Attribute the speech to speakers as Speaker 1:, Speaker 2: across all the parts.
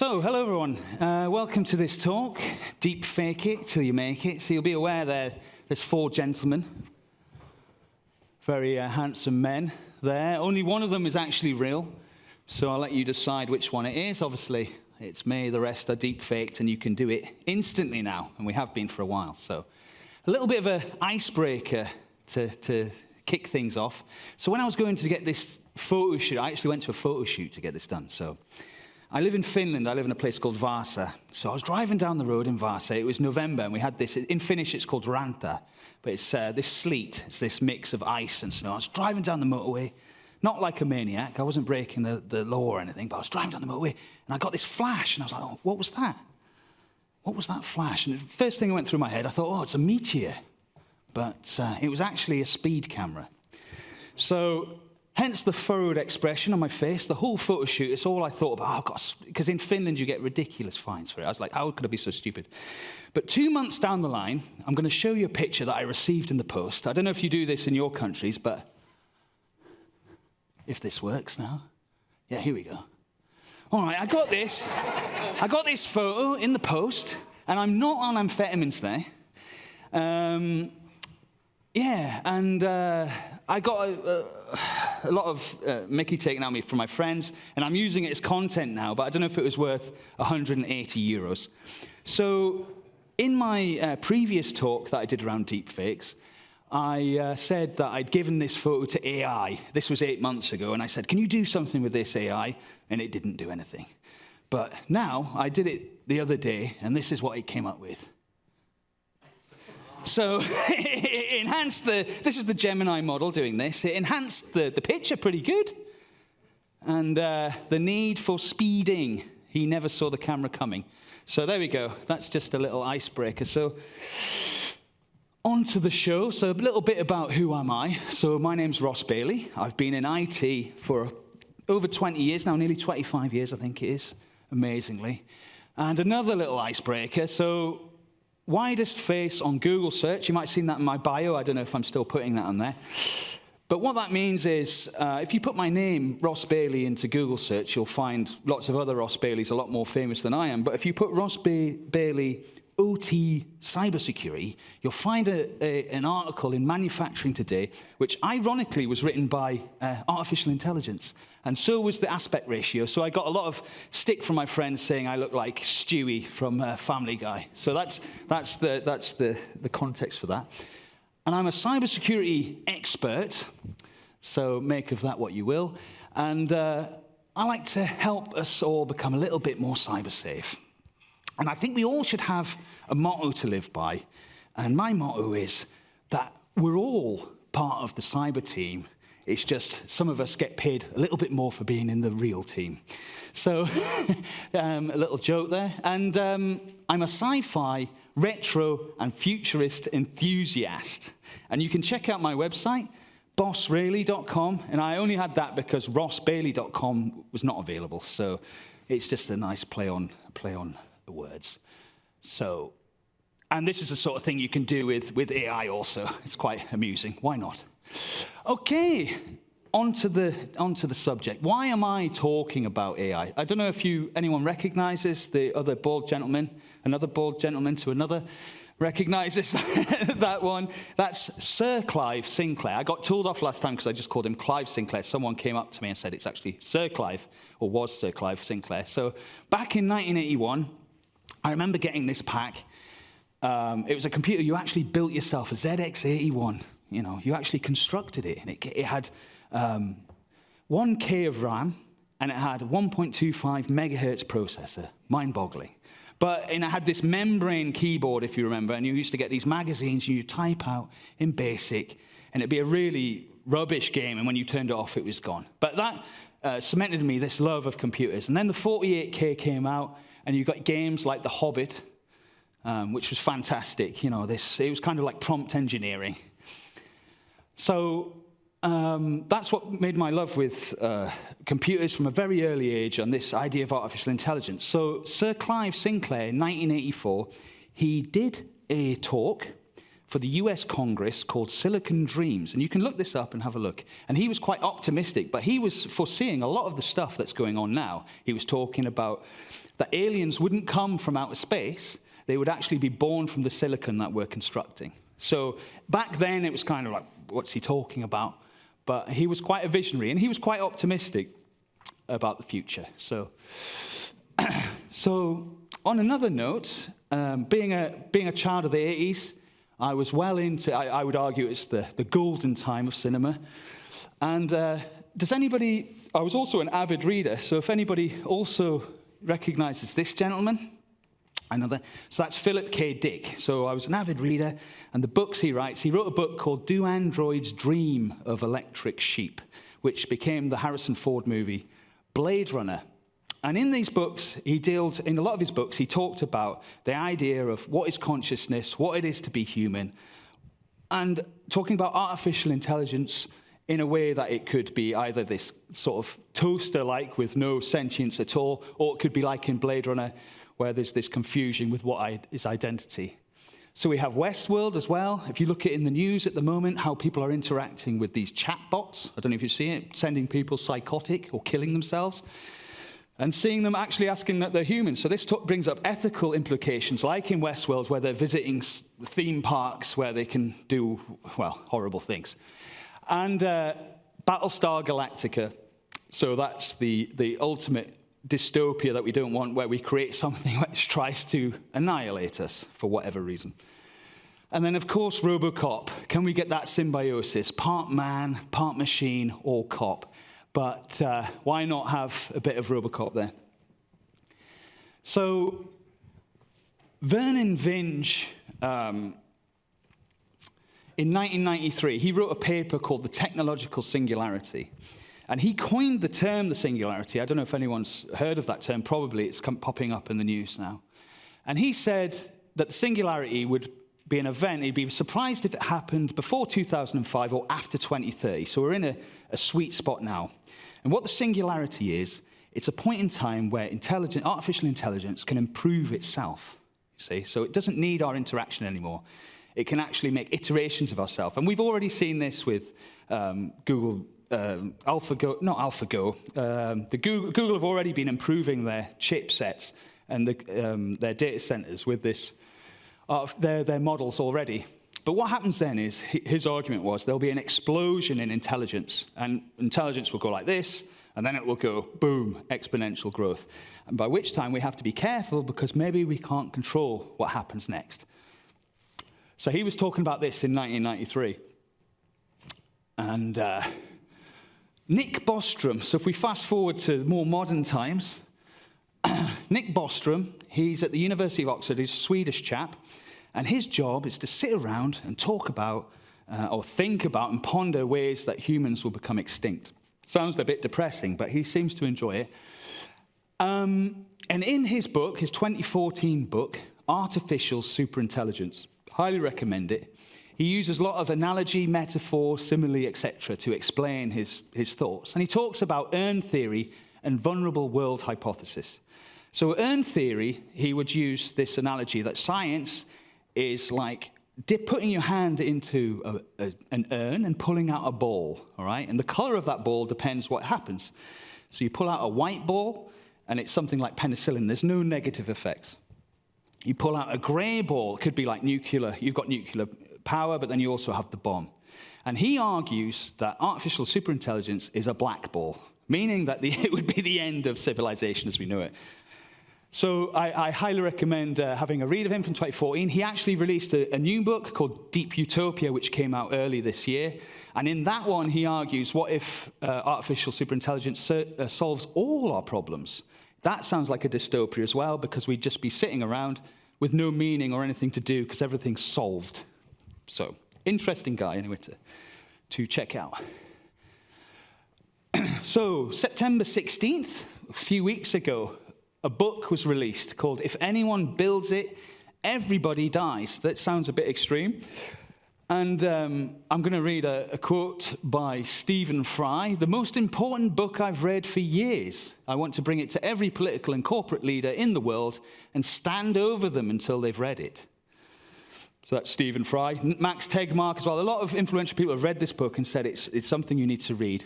Speaker 1: So, hello everyone. Welcome to this talk, Deepfake It Till You Make It. So you'll be aware there's four gentlemen, very handsome men there. Only one of them is actually real, so I'll let you decide which one it is. Obviously, it's me, the rest are deepfaked, and you can do it instantly now, and we have been for a while. So a little bit of an icebreaker to kick things off. So when I was going to get this photo shoot, I actually went to a photo shoot to get this done. So I live in Finland. I live in a place called Vaasa. So I was driving down the road in Vaasa. It was November, and we had this. In Finnish, it's called ranta, but it's this sleet. It's this mix of ice and snow. I was driving down the motorway, not like a maniac. I wasn't breaking the law or anything, but I was driving down the motorway, and I got this flash, and I was like, oh, what was that? What was that flash? And the first thing that went through my head, I thought, oh, it's a meteor. But it was actually a speed camera. So hence the furrowed expression on my face. The whole photo shoot, it's all I thought about. Oh, God, because in Finland, you get ridiculous fines for it. I was like, how could I be so stupid? But 2 months down the line, I'm going to show you a picture that I received in the post. I don't know if you do this in your countries, but if this works now. Yeah, here we go. All right, I got this. I got this photo in the post, and I'm not on amphetamines there. I got a lot of mickey taken out of me from my friends, and I'm using it as content now, but I don't know if it was worth 180 euros. So in my previous talk that I did around deepfakes, I said that I'd given this photo to AI. This was 8 months ago, and I said, can you do something with this AI? And it didn't do anything. But now, I did it the other day, and this is what it came up with. So it enhanced this is the Gemini model doing this. It enhanced the picture pretty good. And the need for speeding, he never saw the camera coming. So there we go. That's just a little icebreaker. So on to the show. So a little bit about who am I. So my name's Ross Bailey. I've been in IT for over 20 years now, nearly 25 years, I think it is, amazingly. And another little icebreaker. So widest face on Google search. You might have seen that in my bio. I don't know if I'm still putting that on there. But what that means is, if you put my name, Ross Bailey, into Google search, you'll find lots of other Ross Baileys a lot more famous than I am. But if you put Ross Bailey OT cybersecurity, you'll find an article in Manufacturing Today, which ironically was written by artificial intelligence. And so was the aspect ratio. So I got a lot of stick from my friends saying I look like Stewie from Family Guy. So that's the context for that. And I'm a cybersecurity expert, so make of that what you will. And I like to help us all become a little bit more cyber safe. And I think we all should have a motto to live by. And my motto is that we're all part of the cyber team. It's just some of us get paid a little bit more for being in the real team. So a little joke there. And I'm a sci-fi, retro, and futurist enthusiast. And you can check out my website, bossrayleigh.com. And I only had that because rossbailey.com was not available. So it's just a nice play on the words. So, and this is the sort of thing you can do with AI also. It's quite amusing. Why not? Okay, onto the subject. Why am I talking about AI? I don't know if anyone recognizes the other bald gentleman, another bald gentleman to another recognizes that one. That's Sir Clive Sinclair. I got told off last time because I just called him Clive Sinclair. Someone came up to me and said it's actually Sir Clive, or was Sir Clive Sinclair. So back in 1981, I remember getting this pack. It was a computer you actually built yourself, a ZX81. You know, you actually constructed it, and it had 1K of RAM, and it had a 1.25 megahertz processor. Mind-boggling. And it had this membrane keyboard, if you remember, and you used to get these magazines, and you type out in BASIC, and it'd be a really rubbish game, and when you turned it off, it was gone. But that cemented in me this love of computers. And then the 48K came out, and you got games like The Hobbit, which was fantastic. You know, it was kind of like prompt engineering. So that's what made my love with computers from a very early age on this idea of artificial intelligence. So Sir Clive Sinclair in 1984, he did a talk for the US Congress called Silicon Dreams. And you can look this up and have a look. And he was quite optimistic, but he was foreseeing a lot of the stuff that's going on now. He was talking about that aliens wouldn't come from outer space. They would actually be born from the silicon that we're constructing. So back then, it was kind of like, what's he talking about? But he was quite a visionary, and he was quite optimistic about the future. So on another note, being a child of the 80s, I was well into, I would argue it's the golden time of cinema. And does anybody, I was also an avid reader, so if anybody also recognizes this gentleman, so that's Philip K. Dick. So I was an avid reader, and the books he writes, he wrote a book called Do Androids Dream of Electric Sheep, which became the Harrison Ford movie Blade Runner. And in these books, in a lot of his books, he talked about the idea of what is consciousness, what it is to be human, and talking about artificial intelligence in a way that it could be either this sort of toaster-like with no sentience at all, or it could be like in Blade Runner, where there's this confusion with what is identity. So we have Westworld as well. If you look at in the news at the moment, how people are interacting with these chatbots, I don't know if you see it, sending people psychotic or killing themselves, and seeing them actually asking that they're human. So this brings up ethical implications, like in Westworld, where they're visiting theme parks where they can do, well, horrible things. And Battlestar Galactica, so that's the ultimate dystopia that we don't want, where we create something which tries to annihilate us for whatever reason. And then, of course, RoboCop. Can we get that symbiosis? Part man, part machine, all cop. But why not have a bit of RoboCop there? So Vernon Vinge, in 1993, he wrote a paper called The Technological Singularity. And he coined the term the singularity. I don't know if anyone's heard of that term. Probably it's popping up in the news now. And he said that the singularity would be an event. He'd be surprised if it happened before 2005 or after 2030. So we're in a sweet spot now. And what the singularity is, it's a point in time where artificial intelligence can improve itself. You see? So it doesn't need our interaction anymore. It can actually make iterations of ourselves. And we've already seen this with Google. Google have already been improving their chipsets and their data centers with this, their models already. But what happens then is, his argument was, there'll be an explosion in intelligence, and intelligence will go like this, and then it will go, boom, exponential growth. And by which time we have to be careful, because maybe we can't control what happens next. So he was talking about this in 1993. And Nick Bostrom, so if we fast forward to more modern times, Nick Bostrom, he's at the University of Oxford, he's a Swedish chap, and his job is to sit around and talk about, or think about and ponder ways that humans will become extinct. Sounds a bit depressing, but he seems to enjoy it. And in his book, his 2014 book, Artificial Superintelligence, highly recommend it. He uses a lot of analogy, metaphor, simile, etc. to explain his thoughts. And he talks about Earn theory and vulnerable world hypothesis. So Earn theory, he would use this analogy that science is like putting your hand into an urn and pulling out a ball, all right? And the color of that ball depends what happens. So you pull out a white ball, and it's something like penicillin. There's no negative effects. You pull out a gray ball, it could be like nuclear. You've got nuclear power, but then you also have the bomb. And he argues that artificial superintelligence is a black ball, meaning that it would be the end of civilization as we know it. So I highly recommend having a read of him from 2014. He actually released a new book called Deep Utopia, which came out early this year. And in that one, he argues, what if artificial superintelligence solves all our problems? That sounds like a dystopia as well, because we'd just be sitting around with no meaning or anything to do because everything's solved. So, interesting guy, anyway, to check out. So, September 16th, a few weeks ago, a book was released called If Anyone Builds It, Everybody Dies. That sounds a bit extreme. And I'm going to read a quote by Stephen Fry, the most important book I've read for years. I want to bring it to every political and corporate leader in the world and stand over them until they've read it. So that's Stephen Fry. Max Tegmark as well. A lot of influential people have read this book and said it's something you need to read.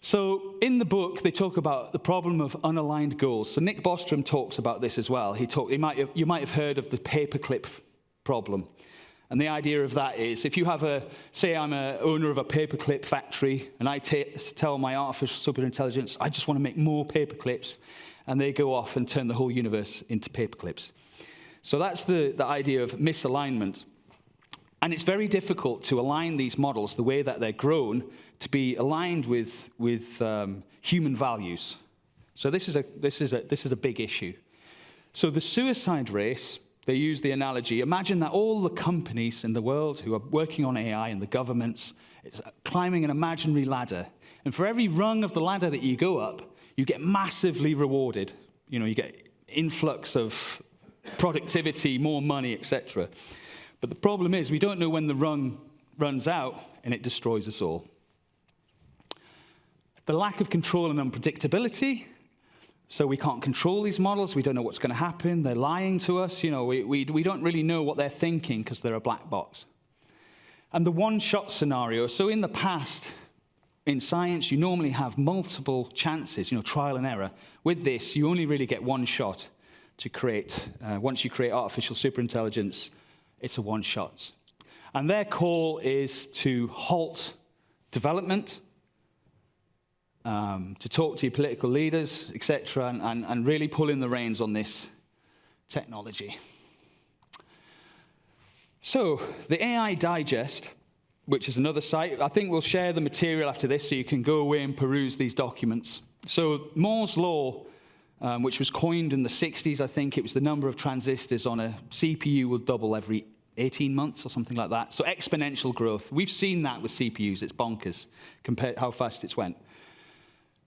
Speaker 1: So in the book, they talk about the problem of unaligned goals. So Nick Bostrom talks about this as well. You might have heard of the paperclip problem. And the idea of that is, if you have say I'm an owner of a paperclip factory, and I tell my artificial superintelligence, I just want to make more paperclips, and they go off and turn the whole universe into paperclips. So that's the idea of misalignment. And it's very difficult to align these models the way that they're grown to be aligned with human values. So this is a big issue. So the suicide race, they use the analogy, imagine that all the companies in the world who are working on AI and the governments, it's climbing an imaginary ladder. And for every rung of the ladder that you go up, you get massively rewarded. You get influx of productivity, more money, etc. But the problem is we don't know when the rung runs out, and it destroys us all. The lack of control and unpredictability. So we can't control these models. We don't know what's going to happen. They're lying to us. We don't really know what they're thinking because they're a black box. And the one-shot scenario. So in the past, in science, you normally have multiple chances, trial and error. With this, you only really get one shot to create. Once you create artificial superintelligence, it's a one-shot. And their call is to halt development, to talk to your political leaders, etc., and really pull in the reins on this technology. So the AI Digest, which is another site, I think we'll share the material after this so you can go away and peruse these documents. So Moore's law, which was coined in the 60s, I think it was the number of transistors on a CPU will double every 18 months or something like that. So exponential growth. We've seen that with CPUs. It's bonkers compared to how fast it's went.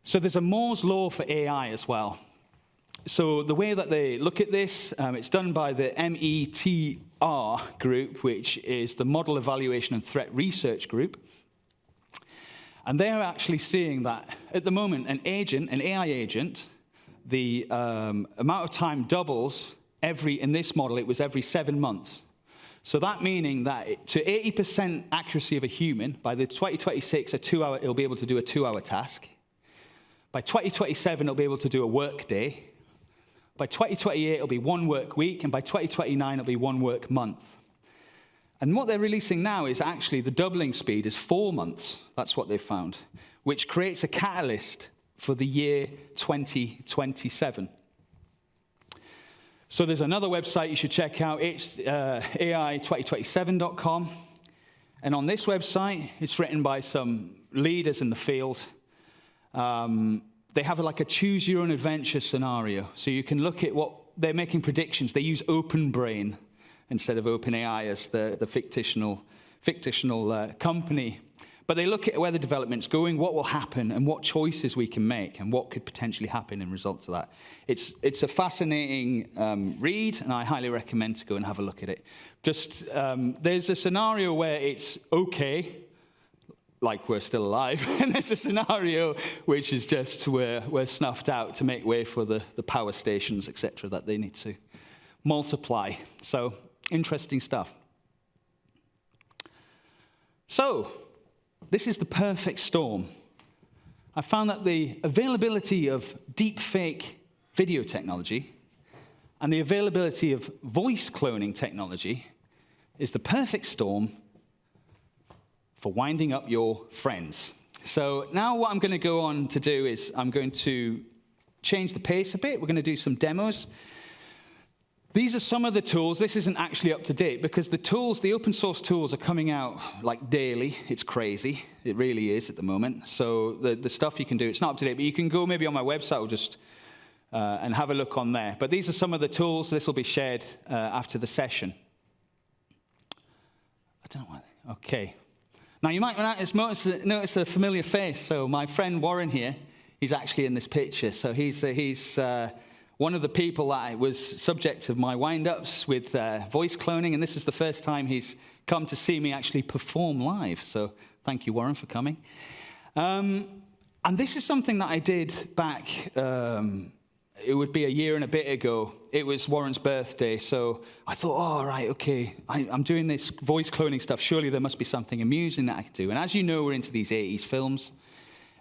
Speaker 1: So there's a Moore's law for AI as well. So the way that they look at this, it's done by the METR group, which is the Model Evaluation and Threat Research Group. And they're actually seeing that at the moment, an AI agent, the amount of time doubles in this model, it was every 7 months. So that meaning that to 80% accuracy of a human, by the 2026, it'll be able to do a 2-hour task. By 2027, it'll be able to do a work day. By 2028, it'll be 1 work week. And by 2029, it'll be 1 work month. And what they're releasing now is actually the doubling speed is 4 months. That's what they've found, which creates a catalyst for the year 2027. So there's another website you should check out. It's AI2027.com. And on this website, it's written by some leaders in the field. They have a choose your own adventure scenario. So you can look at what they're making predictions. They use OpenBrain instead of OpenAI as the fictional company. But they look at where the development's going, what will happen, and what choices we can make, and what could potentially happen in result to that. It's a fascinating read, and I highly recommend to go and have a look at it. Just there's a scenario where it's okay, like we're still alive, and there's a scenario which is just we're snuffed out to make way for the power stations, etc., that they need to multiply. So interesting stuff. So this is the perfect storm. I found that the availability of deepfake video technology and the availability of voice cloning technology is the perfect storm for winding up your friends. So now what I'm going to go on to do is I'm going to change the pace a bit. We're going to do some demos. These are some of the tools. This isn't actually up to date because the open source tools are coming out daily. It's crazy. It really is at the moment. So the stuff you can do, it's not up to date, but you can go maybe on my website or just and have a look on there. But these are some of the tools. This will be shared after the session. I don't know why. Okay. Now you might notice a familiar face. So my friend Warren here, he's actually in this picture. So he's one of the people that was subject of my wind-ups with voice cloning, and this is the first time he's come to see me actually perform live. So thank you, Warren, for coming. And this is something that I did back it would be a year and a bit ago. It was Warren's birthday, so I thought, oh, right, okay, I'm doing this voice cloning stuff. Surely there must be something amusing that I could do. And as you know, we're into these 80s films,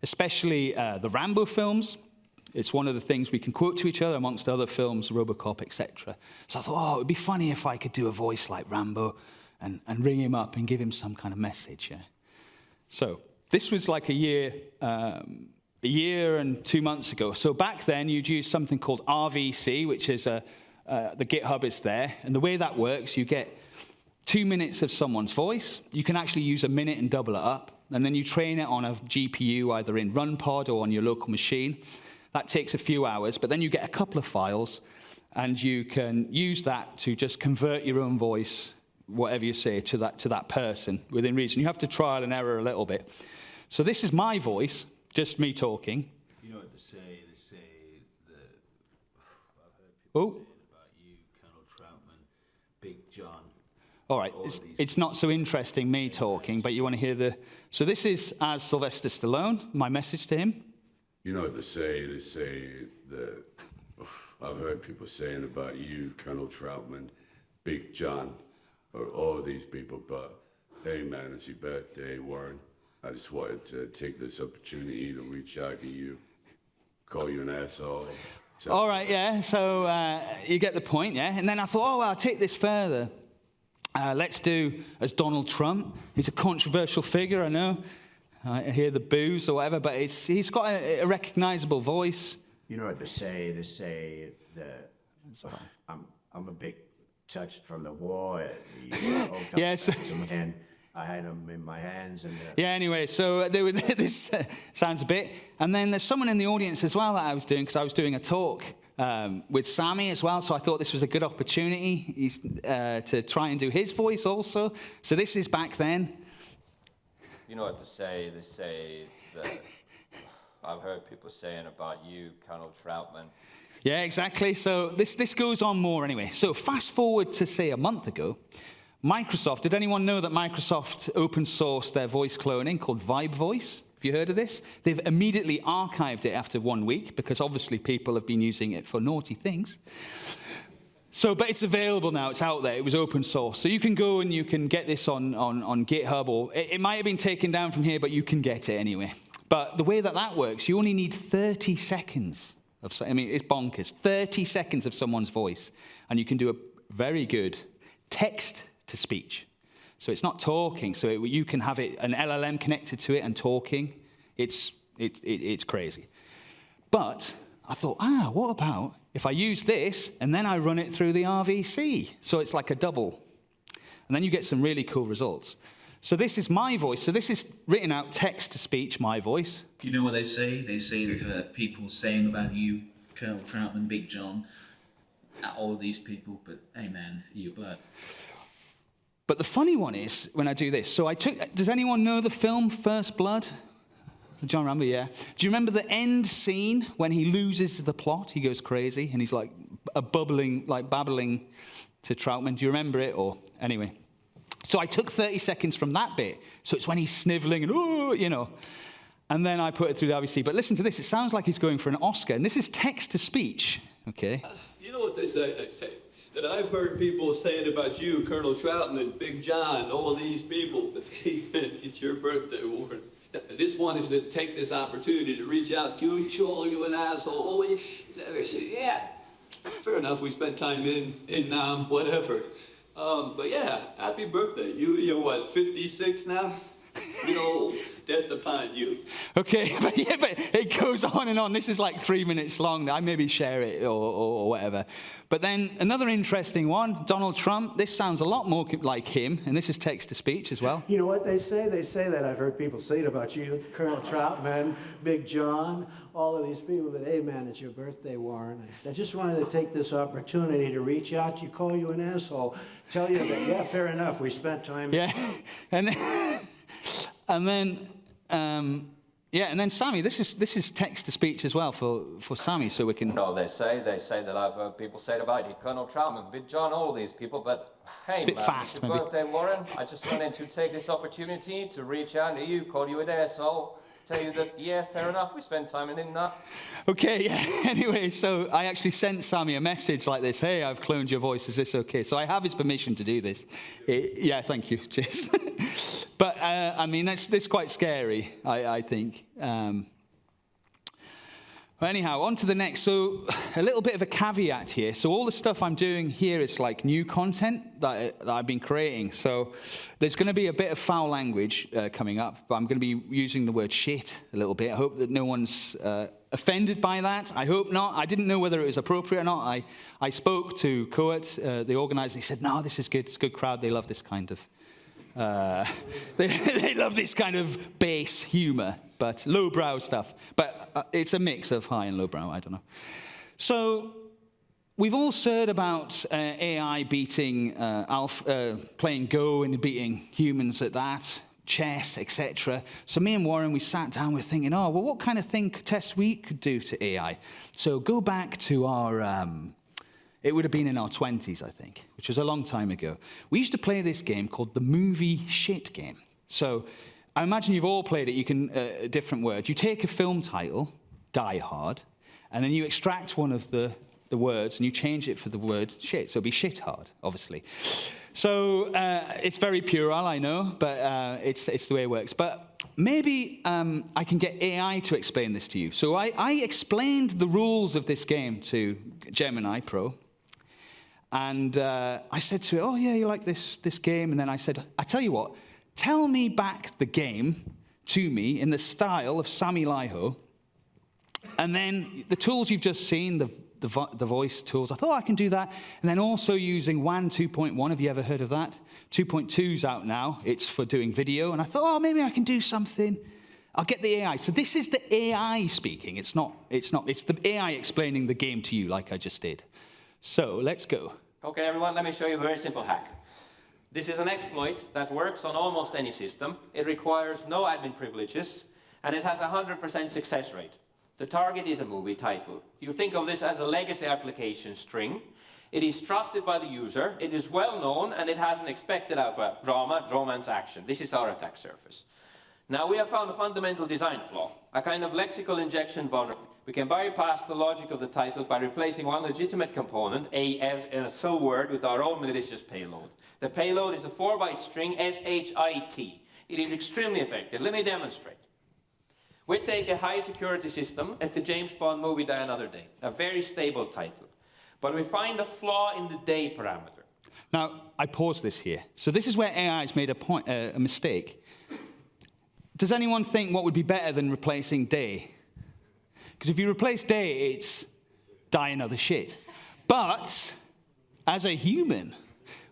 Speaker 1: especially the Rambo films. It's one of the things we can quote to each other amongst other films, RoboCop, etc. So I thought, oh, it would be funny if I could do a voice like Rambo and ring him up and give him some kind of message. Yeah. So this was like a year and 2 months ago. So back then, you'd use something called RVC, which is the GitHub is there. And the way that works, you get 2 minutes of someone's voice. You can actually use a minute and double it up. And then you train it on a GPU, either in RunPod or on your local machine. That takes a few hours, but then you get a couple of files, and you can use that to just convert your own voice, whatever you say, to that person within reason. You have to trial and error a little bit. So this is my voice, just me talking.
Speaker 2: You know what they say that I've heard people saying about you, Colonel Troutman, Big John.
Speaker 1: All right, it's not so interesting me talking, but you want to hear the... So this is as Sylvester Stallone, my message to him.
Speaker 3: You know what they say that I've heard people saying about you, Colonel Troutman, Big John, or all of these people, but hey man, it's your birthday, Warren. I just wanted to take this opportunity to reach out to you, call you an asshole.
Speaker 1: All right, yeah, so you get the point, yeah? And then I thought, oh, well, I'll take this further. Let's do as Donald Trump. He's a controversial figure, I know. I hear the boos or whatever, but he's got a recognizable voice.
Speaker 4: You know what they say that I'm a bit touched from the war.
Speaker 1: Yes.
Speaker 4: And I had them in my hands. And
Speaker 1: yeah, anyway, so this sounds a bit. And then there's someone in the audience as well that I was doing, because I was doing a talk with Sammy as well, so I thought this was a good opportunity to try and do his voice also. So this is back then.
Speaker 5: You know what they say that I've heard people saying about you, Colonel Troutman.
Speaker 1: Yeah, exactly. So this goes on more anyway. So fast forward to, say, a month ago, Microsoft, did anyone know that Microsoft open sourced their voice cloning called Vibe Voice? Have you heard of this? They've immediately archived it after 1 week, because obviously people have been using it for naughty things. So, but it's available now, it's out there, it was open source. So you can go and you can get this on GitHub, or it might have been taken down from here, but you can get it anyway. But the way that works, you only need 30 seconds of, I mean, it's bonkers, 30 seconds of someone's voice, and you can do a very good text-to-speech. So it's not talking, so you can have it, an LLM connected to it and talking. It's crazy. But I thought, what about if I use this and then I run it through the RVC? So it's like a double. And then you get some really cool results. So this is my voice. So this is written out text-to-speech, my voice.
Speaker 6: You know what they say? They say that people saying about you, Colonel Troutman, Big John, all these people, but hey man, you blood.
Speaker 1: But the funny one is, when I do this, so does anyone know the film First Blood? John Rambo, yeah. Do you remember the end scene when he loses the plot? He goes crazy and he's like babbling to Troutman. Do you remember it? Or anyway. So I took 30 seconds from that bit. So it's when he's sniveling and, and then I put it through the RVC. But listen to this. It sounds like he's going for an Oscar. And this is text-to-speech, okay?
Speaker 7: You know what they say? They say that I've heard people saying about you, Colonel Troutman and Big John, all these people. It's your birthday, Warren. I just wanted to take this opportunity to reach out to you, call you an asshole. They say, yeah, fair enough. We spent time in whatever. But yeah, happy birthday. You're what, 56 now? You know, death upon you.
Speaker 1: Okay, but it goes on and on. This is like 3 minutes long. I maybe share it or whatever. But then another interesting one, Donald Trump. This sounds a lot more like him, and this is text-to-speech as well.
Speaker 4: You know what they say? They say that I've heard people say it about you, Colonel Troutman, Big John, all of these people. But hey, man, it's your birthday, Warren. I just wanted to take this opportunity to reach out to you, call you an asshole, tell you that, yeah, fair enough, we spent time.
Speaker 1: Yeah, and then Sammy, this is text-to-speech as well for Sammy, so we can...
Speaker 5: No, they say that I've heard people say about you, Colonel Troutman, Big John, all these people, but hey,
Speaker 1: it's a bit
Speaker 5: man,
Speaker 1: fast,
Speaker 5: it's your birthday, Warren. I just wanted to take this opportunity to reach out to you, call you an asshole, tell you that, yeah, fair enough, we spent time in that.
Speaker 1: Okay, yeah. Anyway, so I actually sent Sammy a message like this. Hey, I've cloned your voice. Is this okay? So I have his permission to do this. Yeah, thank you. Cheers. But, I mean, that's quite scary, I think. But anyhow, on to the next. So a little bit of a caveat here. So all the stuff I'm doing here is like new content that I've been creating. So there's going to be a bit of foul language coming up, but I'm going to be using the word shit a little bit. I hope that no one's offended by that. I hope not. I didn't know whether it was appropriate or not. I spoke to Coet, the organizer, and he said, no, this is good. It's a good crowd. They love this kind of... they love this kind of base humor, but lowbrow stuff. But it's a mix of high and lowbrow, I don't know. So we've all heard about AI beating, playing Go and beating humans at that, chess, etc. So me and Warren, we sat down, we're thinking, oh, well, what kind of test we could do to AI? So go back to our... It would have been in our 20s, I think, which was a long time ago. We used to play this game called the movie shit game. So I imagine you've all played it. You can, a different word. You take a film title, Die Hard, and then you extract one of the words and you change it for the word shit. So it'll be shit hard, obviously. So it's very puerile, I know, but it's the way it works. But maybe I can get AI to explain this to you. So I explained the rules of this game to Gemini Pro. And I said to it, oh, yeah, you like this game? And then I said, I tell you what, tell me back the game to me in the style of Sammy Liho. And then the tools you've just seen, the voice tools, I thought, I can do that. And then also using WAN 2.1, have you ever heard of that? 2.2's out now. It's for doing video. And I thought, oh, maybe I can do something. I'll get the AI. So this is the AI speaking. It's the AI explaining the game to you like I just did. So let's go.
Speaker 8: Okay, everyone, let me show you a very simple hack. This is an exploit that works on almost any system. It requires no admin privileges, and it has a 100% success rate. The target is a movie title. You think of this as a legacy application string. It is trusted by the user, it is well known, and it has an expected output: drama, romance, action. This is our attack surface. Now, we have found a fundamental design flaw, a kind of lexical injection vulnerability. We can bypass the logic of the title by replacing one legitimate component, as a so word, with our own malicious payload. The payload is a 4-byte string, SHIT. It is extremely effective. Let me demonstrate. We take a high security system at the James Bond movie Die Another Day, a very stable title. But we find a flaw in the day parameter.
Speaker 1: Now, I pause this here. So this is where AI has made a mistake. Does anyone think what would be better than replacing day? Because if you replace day, it's die another shit. But as a human,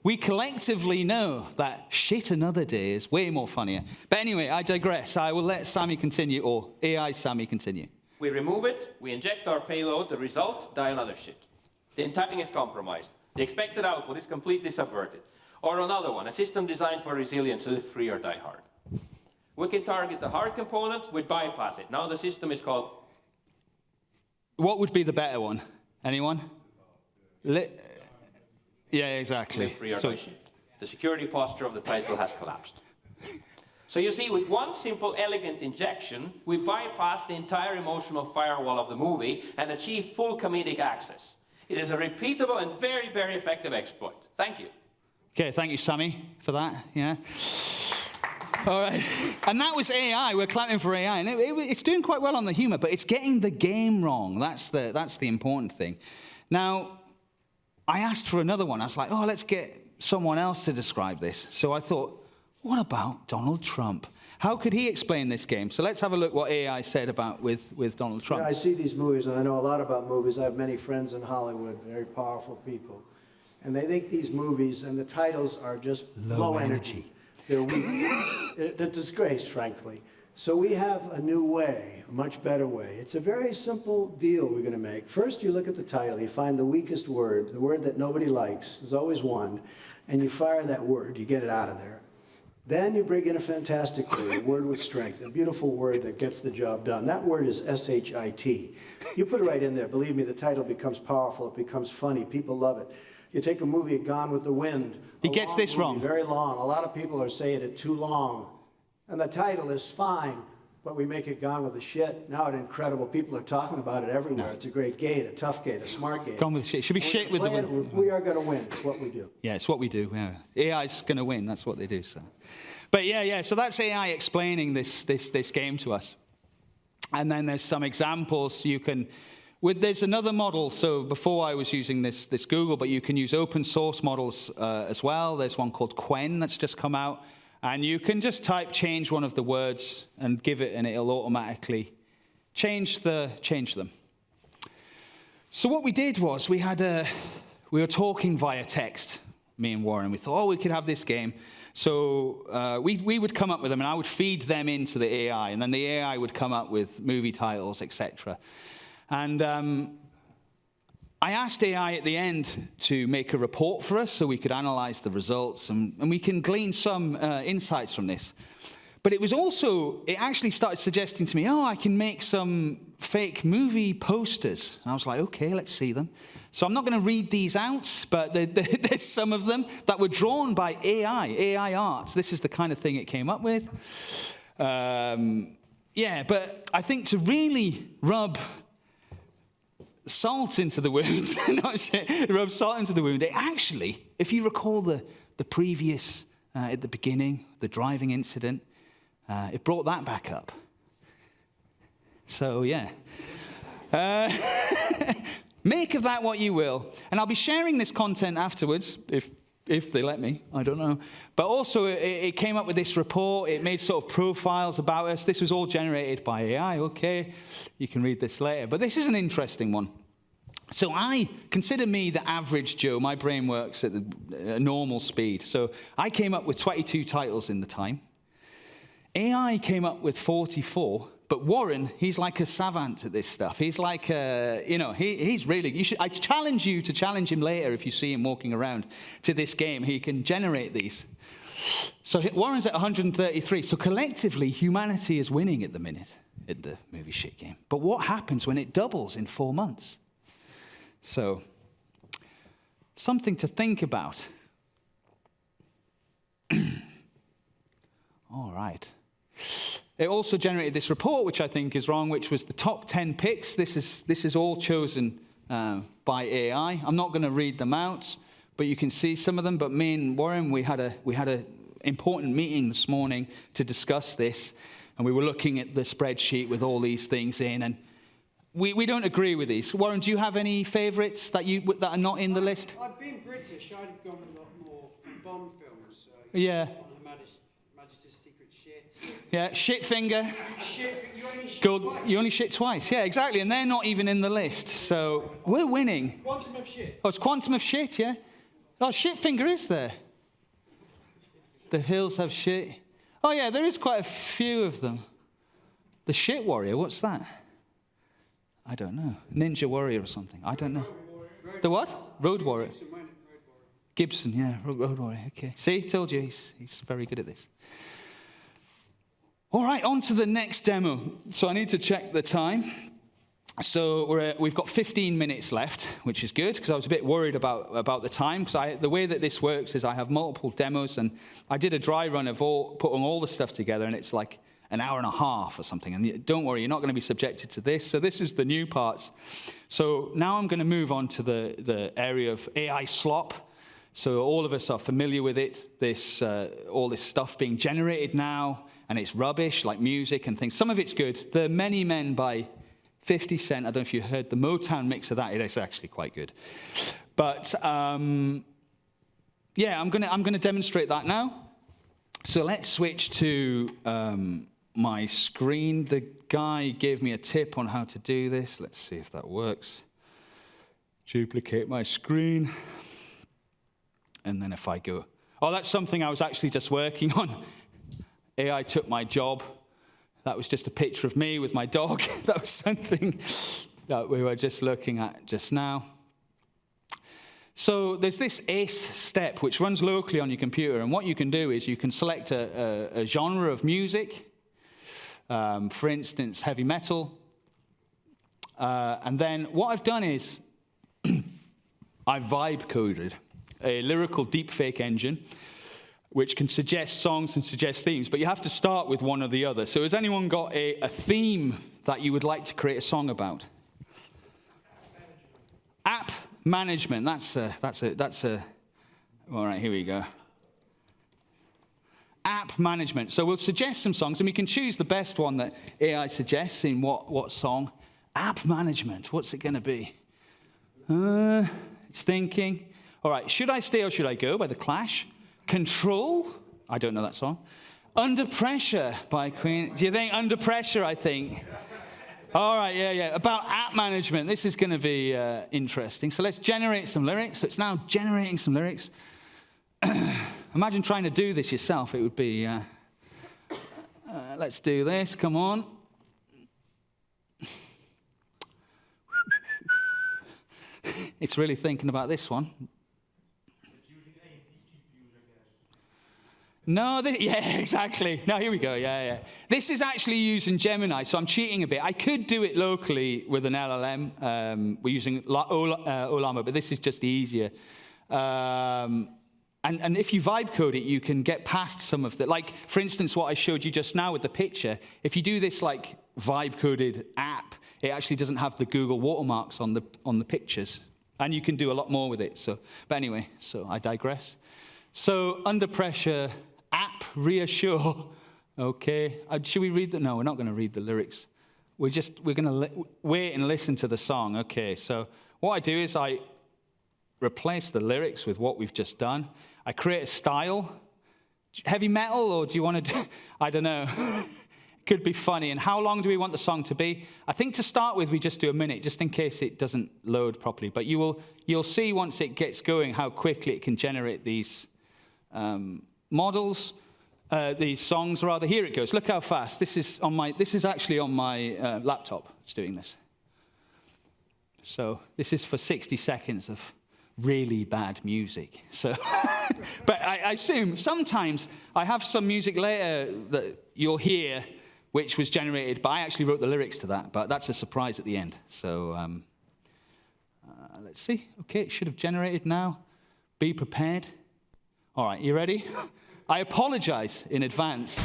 Speaker 1: we collectively know that shit another day is way more funnier. But anyway, I digress. I will let Sammy continue, or AI Sammy continue.
Speaker 8: We remove it, we inject our payload, the result, die another shit. The entire thing is compromised. The expected output is completely subverted. Or another one, a system designed for resilience, live free or die hard. We can target the hard component, we bypass it. Now the system is called...
Speaker 1: What would be the better one? Anyone? Yeah, exactly.
Speaker 8: Live free or die shit. The security posture of the title has collapsed. So you see, with one simple, elegant injection, we bypass the entire emotional firewall of the movie and achieve full comedic access. It is a repeatable and very, very effective exploit. Thank you.
Speaker 1: Okay, thank you, Sammy, for that. Yeah. All right. And that was AI. We're clapping for AI. And it's doing quite well on the humor, but it's getting the game wrong. That's the important thing. Now, I asked for another one. I was like, oh, let's get someone else to describe this. So I thought, what about Donald Trump? How could he explain this game? So let's have a look what AI said about with Donald Trump.
Speaker 4: Yeah, I see these movies, and I know a lot about movies. I have many friends in Hollywood, very powerful people. And they think these movies and the titles are just low energy. They're weak. They're disgrace, frankly. So we have a new way, a much better way. It's a very simple deal we're going to make. First, you look at the title. You find the weakest word, the word that nobody likes. There's always one. And you fire that word. You get it out of there. Then you bring in a fantastic word, a word with strength, a beautiful word that gets the job done. That word is S-H-I-T. You put it right in there. Believe me, the title becomes powerful. It becomes funny. People love it. You take a movie, Gone with the Wind.
Speaker 1: He gets this wrong.
Speaker 4: Very long. A lot of people are saying it too long. And the title is fine. but we make it Gone with the Shit. Now it's incredible. People are talking about it everywhere. It's a great game, a tough game, a smart game.
Speaker 1: Gone with the Shit. Should be shit with the...
Speaker 4: We are going to win. It's what we do.
Speaker 1: Yeah, it's what we do. Yeah. AI's going to win. That's what they do. So, but yeah. So that's AI explaining this game to us. And then there's some examples you can... There's another model. So before I was using this Google, but you can use open source models as well. There's one called Quen that's just come out. And you can just change one of the words and give it, and it'll automatically change them. So what we did was we were talking via text, me and Warren. We thought, we could have this game. So we would come up with them, and I would feed them into the AI, and then the AI would come up with movie titles, etc. And I asked AI at the end to make a report for us so we could analyze the results, and we can glean some insights from this. But it actually started suggesting to me, I can make some fake movie posters. And I was like, okay, let's see them. So I'm not going to read these out, but there's some of them that were drawn by AI art. This is the kind of thing it came up with. But I think to really rub salt into the wound, rub salt into the wound, it actually, if you recall the previous, at the beginning, the driving incident, it brought that back up. So, yeah. Make of that what you will. And I'll be sharing this content afterwards, if they let me, I don't know. But also, it came up with this report. It made sort of profiles about us. This was all generated by AI. Okay, you can read this later. But this is an interesting one. So I consider me the average Joe. My brain works at a normal speed. So I came up with 22 titles in the time. AI came up with 44. But Warren, he's like a savant at this stuff. He's like, he's really, I challenge you to challenge him later if you see him walking around to this game. He can generate these. So Warren's at 133. So collectively, humanity is winning at the minute in the movie shit game. But what happens when it doubles in 4 months? So, something to think about. All right. It also generated this report, which I think is wrong, which was the top 10 picks. This is all chosen by AI. I'm not going to read them out, but you can see some of them. But me and Warren, we had a important meeting this morning to discuss this, and we were looking at the spreadsheet with all these things in, and we don't agree with these. Warren, do you have any favourites that are not in the list?
Speaker 4: I've been British. I'd have gone a lot more Bond films.
Speaker 1: Yeah.
Speaker 4: On Her Majesty's Secret Shit.
Speaker 1: Yeah, shit finger.
Speaker 4: Shit, you only shit
Speaker 1: Go,
Speaker 4: twice.
Speaker 1: you only shit twice. Yeah, exactly. And they're not even in the list. So we're winning.
Speaker 4: Quantum of Shit.
Speaker 1: Oh, it's Quantum of Shit, yeah? Oh, shit finger is there. The hills have shit. Oh, yeah, there is quite a few of them. The Shit Warrior, what's that? I don't know. Ninja Warrior or something. I don't know. The what? Road Warrior. Gibson, yeah. Road Warrior. Okay. See, told you he's very good at this. All right, on to the next demo. So I need to check the time. So we've got 15 minutes left, which is good, because I was a bit worried about the time. Because the way that this works is I have multiple demos, and I did a dry run of putting all the stuff together, and it's like an hour and a half or something. And don't worry, you're not going to be subjected to this. So this is the new parts. So now I'm going to move on to the area of AI slop. So all of us are familiar with it, all this stuff being generated now, and it's rubbish, like music and things. Some of it's good. The Many Men by 50 Cent, I don't know if you heard the Motown mix of that. It is actually quite good. But, I'm going to demonstrate that now. So let's switch to my screen. The guy gave me a tip on how to do this. Let's see if that works. Duplicate my screen. And then if I go, that's something I was actually just working on. AI took my job. That was just a picture of me with my dog. That was something that we were just looking at just now. So there's this ACE step, which runs locally on your computer. And what you can do is you can select a genre of music, for instance, heavy metal. And then what I've done is I vibe coded a lyrical deepfake engine. which can suggest songs and suggest themes, but you have to start with one or the other. So has anyone got a theme that you would like to create a song about? App management. That's a. All right, here we go. App management. So we'll suggest some songs, and we can choose the best one that AI suggests in what song. App management. What's it going to be? It's thinking. All right, Should I Stay or Should I Go by The Clash. Control. I don't know that song. Under Pressure by Queen. Do you think Under Pressure, I think? All right, yeah. About app management. This is going to be interesting. So let's generate some lyrics. So it's now generating some lyrics. Imagine trying to do this yourself. It would be, let's do this. Come on. It's really thinking about this one. No, yeah, exactly. No, here we go. Yeah. This is actually using Gemini, so I'm cheating a bit. I could do it locally with an LLM. We're using Olama, but this is just easier. And if you vibe code it, you can get past some of the, like, for instance, what I showed you just now with the picture. If you do this, like, vibe coded app, it actually doesn't have the Google watermarks on the pictures. And you can do a lot more with it. But anyway, so I digress. So, Under Pressure, app reassure. Okay. Should we read the? No, we're not going to read the lyrics. We're going to wait and listen to the song. Okay. So what I do is I replace the lyrics with what we've just done. I create a style. Heavy metal, or do you want to do? I don't know. Could be funny. And how long do we want the song to be? I think to start with, we just do a minute, just in case it doesn't load properly. But you'll see once it gets going how quickly it can generate these models, these songs rather. Here it goes. Look how fast. This is actually on my laptop. It's doing this. So this is for 60 seconds of really bad music. So, but I assume sometimes I have some music later that you'll hear, which was generated, but I actually wrote the lyrics to that. But that's a surprise at the end. So let's see. Okay, it should have generated now. Be prepared. All right, you ready? I apologize in advance.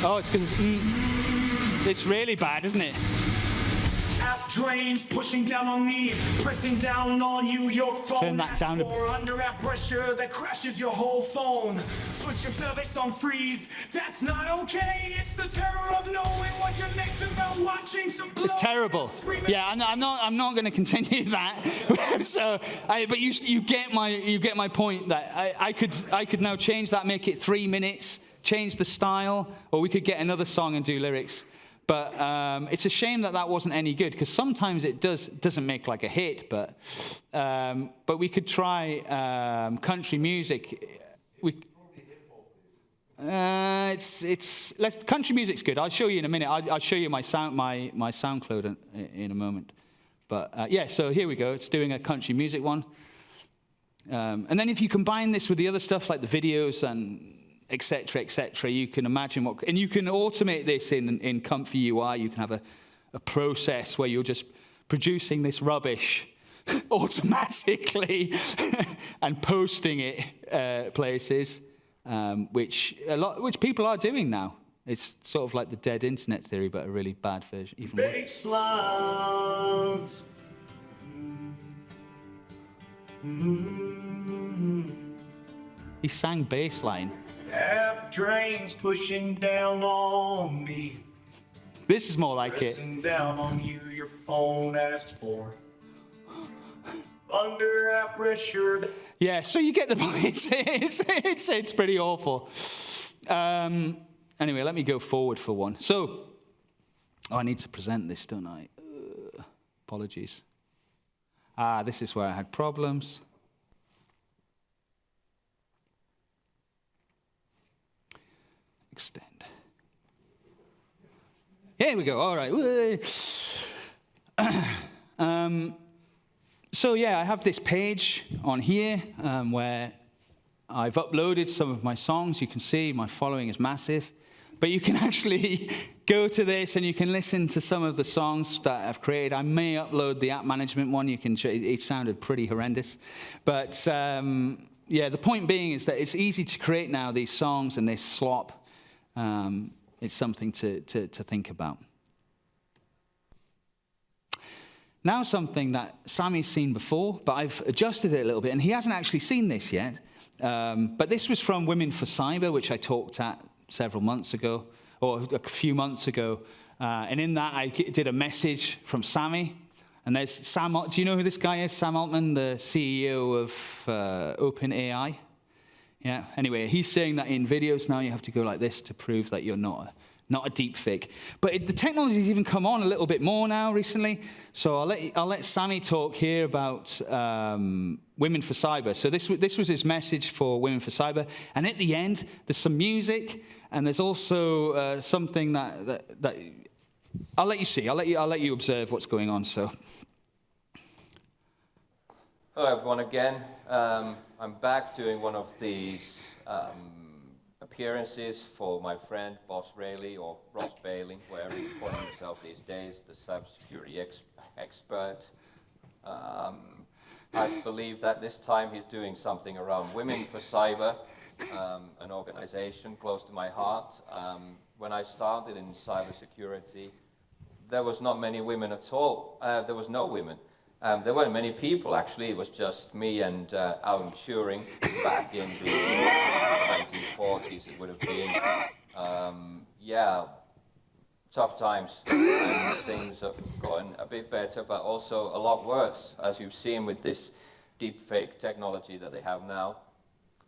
Speaker 1: Oh, it's because it's really bad, isn't it?
Speaker 9: App drains pushing down on me, pressing down on you, your phone.
Speaker 1: Turn that down a bit.
Speaker 9: Under app pressure that crashes your whole phone. Put your pelvis on freeze. That's not okay. It's the terror of knowing what your next about watching some blood.
Speaker 1: It's terrible. Yeah, I'm not going to continue that. So, but you get my point that I could now change that, make it 3 minutes, change the style, or we could get another song and do lyrics. But it's a shame that wasn't any good, because sometimes it doesn't make like a hit. But we could try country music. Country music's good. I'll show you in a minute. I'll show you my SoundCloud in a moment. But yeah, so here we go. It's doing a country music one. And then if you combine this with the other stuff like the videos and et cetera, you can imagine and you can automate this in Comfy UI. You can have a process where you're just producing this rubbish automatically and posting it places, which people are doing now. It's sort of like the dead internet theory, but a really bad version. Even
Speaker 9: Big slugs.
Speaker 1: He sang bass line.
Speaker 9: App drains pushing down on me.
Speaker 1: This is more like
Speaker 9: Pressing
Speaker 1: it.
Speaker 9: down on you, your phone asked for. Under app pressure.
Speaker 1: Yeah, so you get the point. It's pretty awful. Anyway, let me go forward for one. So, I need to present this, don't I? Apologies. This is where I had problems. Extend. Here we go. All right. So yeah, I have this page on here where I've uploaded some of my songs. You can see my following is massive, but you can actually go to this and you can listen to some of the songs that I've created. I may upload the app management one. You can. It sounded pretty horrendous, but yeah. The point being is that it's easy to create now these songs and this slop. It's something to think about. Now something that Sammy's seen before, but I've adjusted it a little bit, and he hasn't actually seen this yet. But this was from Women for Cyber, which I talked at several months ago, or a few months ago. And in that, I did a message from Sammy. And there's Sam. Do you know who this guy is? Sam Altman, the CEO of OpenAI. Yeah. Anyway, he's saying that in videos now you have to go like this to prove that you're not a deepfake. But the technology's even come on a little bit more now recently. So I'll let Sammy talk here about Women for Cyber. So this was his message for Women for Cyber. And at the end, there's some music, and there's also something that I'll let you see. I'll let you observe what's going on. So.
Speaker 5: Hello everyone again. I'm back doing one of these appearances for my friend Boss Rayleigh, or Ross Bailey, wherever he's calling himself these days, the cybersecurity expert. I believe that this time he's doing something around Women for Cyber, an organization close to my heart. When I started in cybersecurity, there was not many women at all. There was no women. There weren't many people, actually. It was just me and Alan Turing back in the 1940s, it would have been. Yeah, tough times. And things have gotten a bit better, but also a lot worse, as you've seen with this deepfake technology that they have now.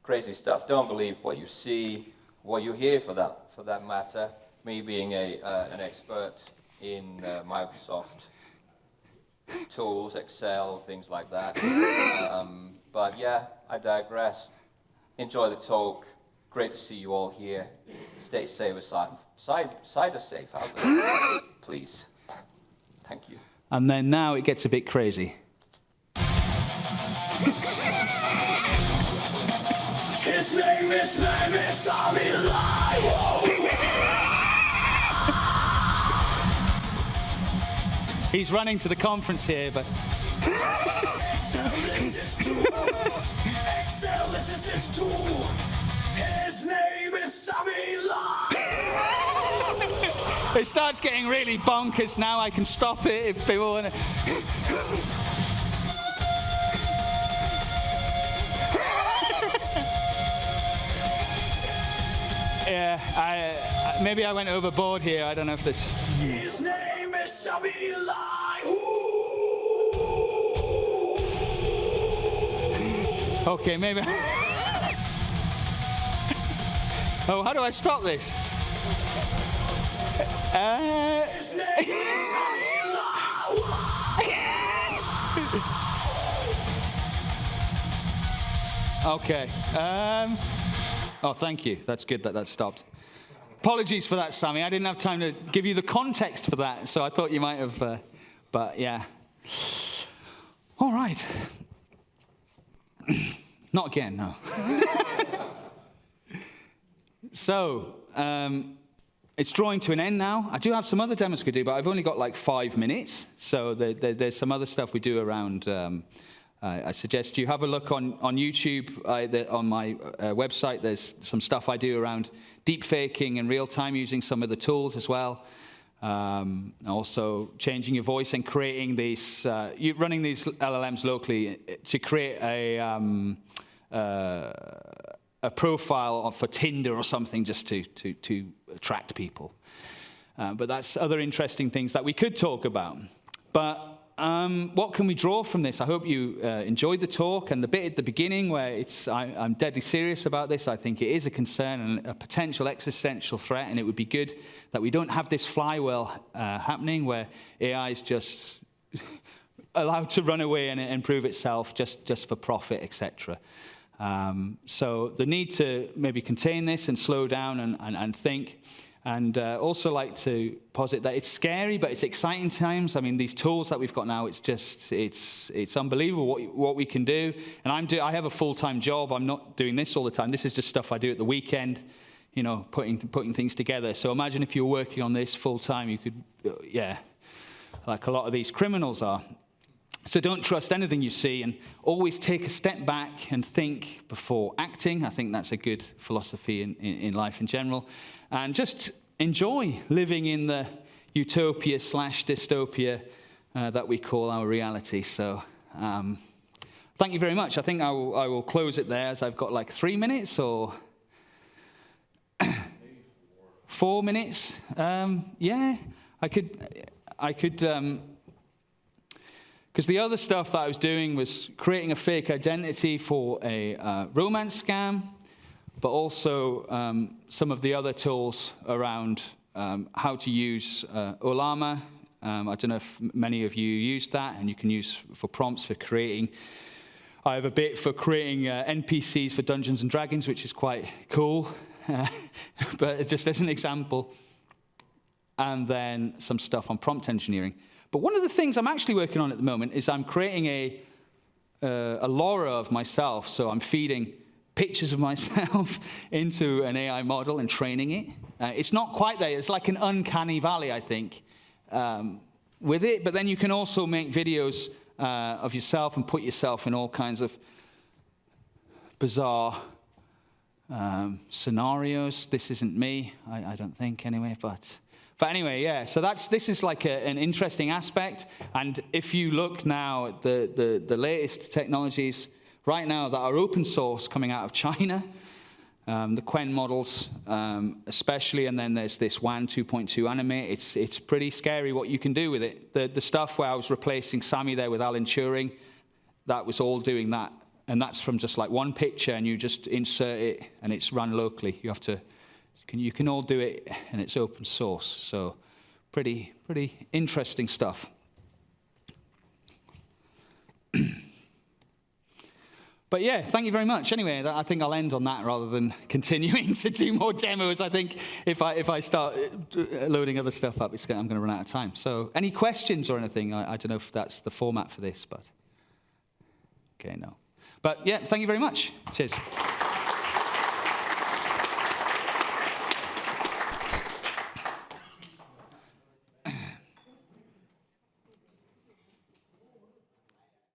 Speaker 5: Crazy stuff. Don't believe what you see, what you hear for that matter. Me being an expert in Microsoft tools, Excel, things like that. But yeah, I digress. Enjoy the talk. Great to see you all here. Stay safe aside. Cider safe out there, please. Thank you.
Speaker 1: And then now it gets a bit crazy.
Speaker 9: His name is Sami Lai.
Speaker 1: He's running to the conference here, but...
Speaker 9: Excel, this is his tool. His name is Sami Lai.
Speaker 1: It starts getting really bonkers now. I can stop it if people want to... Yeah, maybe I went overboard here. I don't know if this...
Speaker 9: His name is Sami Lai.
Speaker 1: Okay, maybe... Oh, how do I stop this?
Speaker 9: His name is Sami Lai.
Speaker 1: Okay. Oh, thank you. That's good that stopped. Apologies for that, Sammy. I didn't have time to give you the context for that, so I thought you might have, but yeah. All right. Not again, no. So, it's drawing to an end now. I do have some other demos we could do, but I've only got like 5 minutes. So there's some other stuff we do around. I suggest you have a look on YouTube. On my website, there's some stuff I do around deepfaking in real time using some of the tools as well. Also changing your voice and creating these, running these LLMs locally to create a profile for Tinder or something just to attract people. But that's other interesting things that we could talk about. But what can we draw from this? I hope you enjoyed the talk and the bit at the beginning where I'm deadly serious about this. I think it is a concern and a potential existential threat, and it would be good that we don't have this flywheel happening where AI is just allowed to run away and improve itself just for profit, etc. So the need to maybe contain this and slow down and think. And also like to posit that it's scary, but it's exciting times. I mean, these tools that we've got now, it's unbelievable what we can do. And I have a full-time job. I'm not doing this all the time. This is just stuff I do at the weekend. you know, putting things together. So imagine if you were working on this full time, you could, yeah, like a lot of these criminals are. So don't trust anything you see, and always take a step back and think before acting. I think that's a good philosophy in life in general. And just enjoy living in the utopia/dystopia that we call our reality. So thank you very much. I think I will close it there, as I've got like 3 minutes or 4 minutes. Yeah, I could, because the other stuff that I was doing was creating a fake identity for a romance scam, but also some of the other tools around how to use Olama. I don't know if many of you used that, and you can use for prompts for creating. I have a bit for creating NPCs for Dungeons and Dragons, which is quite cool, but just as an example. And then some stuff on prompt engineering. But one of the things I'm actually working on at the moment is I'm creating a LoRa of myself. So I'm feeding pictures of myself into an AI model and training it. It's not quite there. It's like an uncanny valley, I think, with it. But then you can also make videos of yourself and put yourself in all kinds of bizarre scenarios. This isn't me, I don't think, anyway, But anyway, yeah, so this is like an interesting aspect. And if you look now at the latest technologies right now that are open source coming out of China, the Quen models especially, and then there's this WAN 2.2 animate, it's pretty scary what you can do with it. The stuff where I was replacing Sammy there with Alan Turing, that was all doing that. And that's from just like one picture, and you just insert it, and it's run locally. You can all do it, and it's open source. So pretty interesting stuff. But yeah, thank you very much. Anyway, I think I'll end on that rather than continuing to do more demos. I think if I start loading other stuff up, I'm going to run out of time. So any questions or anything? I don't know if that's the format for this, but okay, no. But yeah, thank you very much. Cheers.